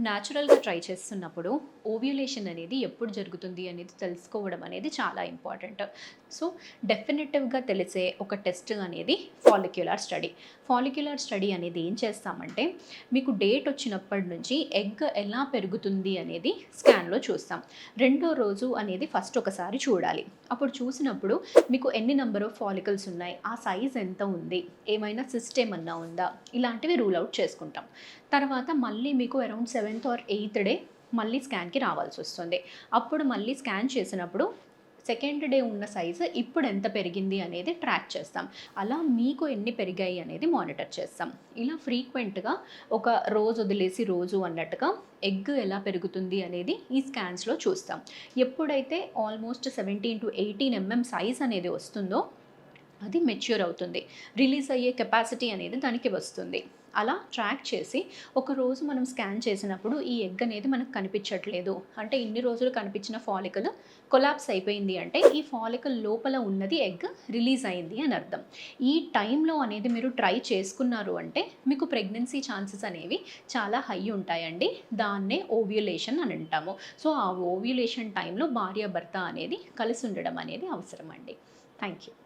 న్యాచురల్‌గా ట్రై చేస్తున్నప్పుడు ఓవ్యులేషన్ అనేది ఎప్పుడు జరుగుతుంది అనేది తెలుసుకోవడం అనేది చాలా ఇంపార్టెంట్. సో, డెఫినిటివ్‌గా తెలిసే ఒక టెస్ట్ అనేది ఫాలిక్యులర్ స్టడీ. ఫాలిక్యులర్ స్టడీ అనేది ఏం చేస్తామంటే, మీకు డేట్ వచ్చినప్పటి నుంచి ఎగ్ ఎలా పెరుగుతుంది అనేది స్కాన్‌లో చూస్తాం. రెండో రోజు అనేది ఫస్ట్ ఒకసారి చూడాలి. అప్పుడు చూసినప్పుడు మీకు ఎన్ని నంబర్ ఆఫ్ ఫాలికల్స్ ఉన్నాయి, ఆ సైజ్ ఎంత ఉంది, ఏమైనా సిస్ట్ ఏమన్నా ఉందా, ఇలాంటివి రూల్ ఔట్ చేసుకుంటాం. తర్వాత మళ్ళీ మీకు అరౌండ్ 7థ్ ఆర్ 8థ్ డే మళ్ళీ స్కాన్‌కి రావాల్సొస్తుంది. అప్పుడు మళ్ళీ స్కాన్ చేసినప్పుడు సెకండ్ డే ఉన్న సైజు ఇప్పుడు ఎంత పెరిగింది అనేది ట్రాక్ చేస్తాం. అలా మీకు ఎన్ని పెరిగాయి అనేది మానిటర్ చేస్తాం. ఇలా ఫ్రీక్వెంట్‌గా ఒక రోజు వదిలేసి రోజు అన్నట్టుగా ఎగ్ ఎలా పెరుగుతుంది అనేది ఈ స్కాన్స్‌లో చూస్తాం. ఎప్పుడైతే ఆల్మోస్ట్ 17-18 సైజ్ అనేది వస్తుందో అది మెచ్యూర్ అవుతుంది. రిలీజ్ అయ్యే కెపాసిటీ అనేది దానికి వస్తుంది. అలా ట్రాక్ చేసి ఒకరోజు మనం స్కాన్ చేసినప్పుడు ఈ ఎగ్ అనేది మనకు కనిపించట్లేదు, అంటే ఇన్ని రోజులు కనిపించిన ఫాలికల్ కొలాప్స్ అయిపోయింది అంటే ఈ ఫాలికల్ లోపల ఉన్నది ఎగ్ రిలీజ్ అయింది అని అర్థం. ఈ టైంలో అనేది మీరు ట్రై చేసుకున్నారు అంటే మీకు ప్రెగ్నెన్సీ ఛాన్సెస్ అనేవి చాలా హై ఉంటాయండి. దాన్నే ఓవ్యులేషన్ అని అంటాము. సో, ఆ ఓవ్యులేషన్ టైంలో భార్యాభర్త అనేది కలిసి ఉండడం అనేది అవసరం అండి. Thank you.